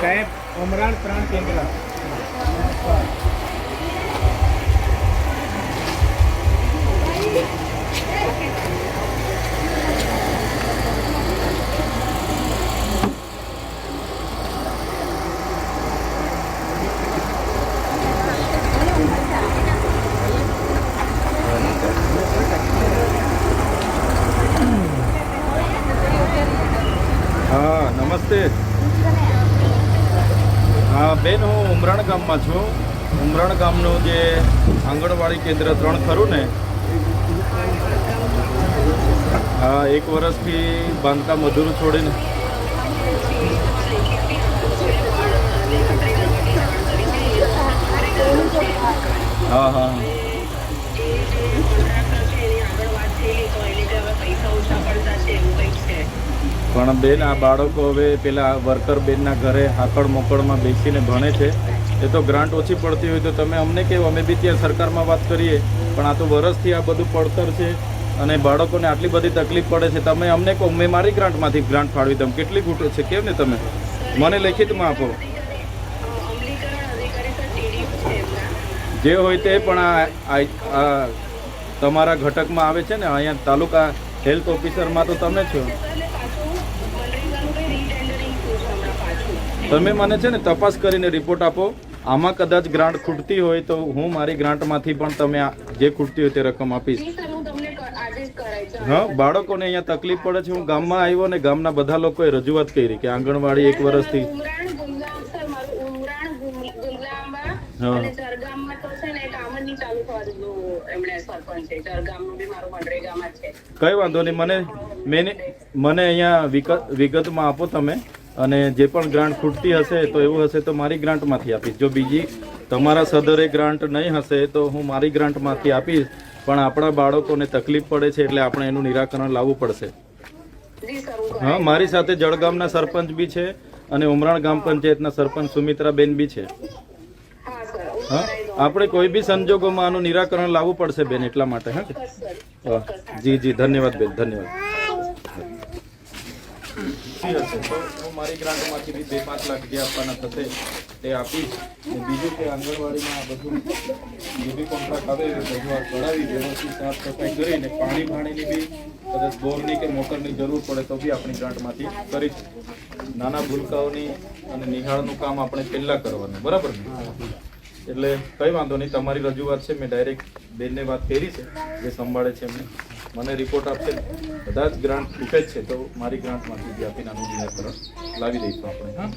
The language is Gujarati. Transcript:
સાહેબ ઉમરાણ 3 કેન્દ્ર हाँ नमस्ते। हाँ बेन हूँ उमराण गाम में छूँ। उमराण गामनु जे आंगणवाड़ी केन्द्र 3 खरू ने हाँ 1 वर्ष थी बांधकाम अधूरू छोड़ीने हाँ हाँ પણ બેન આ બાળકો હવે પેલા વર્કર બેનના ઘરે હાકડ મોકળમાં બેસીને ભણે છે એ તો ગ્રાન્ટ ઓછી પડતી હોય તો તમે અમને કેવો અમે બી ત્યાં સરકારમાં વાત કરીએ પણ આ તો વરસથી આ બધું પડતર છે અને બાળકોને આટલી બધી તકલીફ પડે છે તમે અમને કહો મેં મારી ગ્રાન્ટમાંથી ગ્રાન્ટ ફાળવી તમે કેટલી ખૂટે છે કેમ ને તમે મને લેખિતમાં આપો જે હોય તે પણ આ તમારા ઘટકમાં આવે છે ને અહીંયા તાલુકા હેલ્થ ઓફિસરમાં તો તમે છો તમે મને છે ને તપાસ કરીને રિપોર્ટ આપો આમાં કદાચ ગ્રાન્ટ ખૂટતી હોય તો હું મારી ગ્રાન્ટમાંથી પણ તમે જે ખૂટતી હોય તે રકમ આપીશ હા બાળકોને અહીંયા તકલીફ પડે છે હું ગામમાં આવ્યો ને ગામના બધા લોકોએ રજૂઆત કરી કે આંગણવાડી 1 વર્ષથી કઈ વાંધો નહીં મને અહીંયા વિગતમાં આપો તમે અને જે પણ ગ્રાન્ટ ખૂટતી હશે તો એવું હશે તો મારી ગ્રાન્ટમાંથી આપીશ જો બીજી તમારા સદરે ગ્રાન્ટ નહીં હશે તો હું મારી ગ્રાન્ટમાંથી આપીશ પણ આપણા બાળકોને તકલીફ પડે છે એટલે આપણે એનું નિરાકરણ લાવવું પડશે હા મારી સાથે જળગામના સરપંચ બી છે અને ઉમરાણ ગામ પંચાયતના સરપંચ સુમિત્રાબેન બી છે હા આપણે કોઈ બી સંજોગોમાં આનું નિરાકરણ લાવવું પડશે બેન એટલા માટે હા જી જી ધન્યવાદ બેન ધન્યવાદ હું મારી ગ્રાન્ટમાંથી બી 2-5 લાખ જે આપવાના થશે તે આપીશ બીજું કે આંગણવાડીમાં આ બધું જે બી કોન્ટ્રાક્ટ આવે રજૂઆત કરાવી વ્યવસ્થિત સાફ સફાઈ કરીને પાણીની બી કદાચ બોરની કે મોટરની જરૂર પડે તો બી આપણી ગ્રાન્ટમાંથી કરીશું નાના ભૂલકાઓની અને નિહાળનું કામ આપણે પહેલાં કરવાનું બરાબર ને એટલે કંઈ વાંધો નહીં તમારી રજૂઆત છે મેં ડાયરેક્ટ બેનને વાત કરી છે જે સંભાળે છે એમને મને રિપોર્ટ આપશે કદાચ ગ્રાન્ટ ખૂટે જ છે તો મારી ગ્રાન્ટમાંથી જે આપીને આનું નિરાકરણ લાવી દઈશું આપણે હા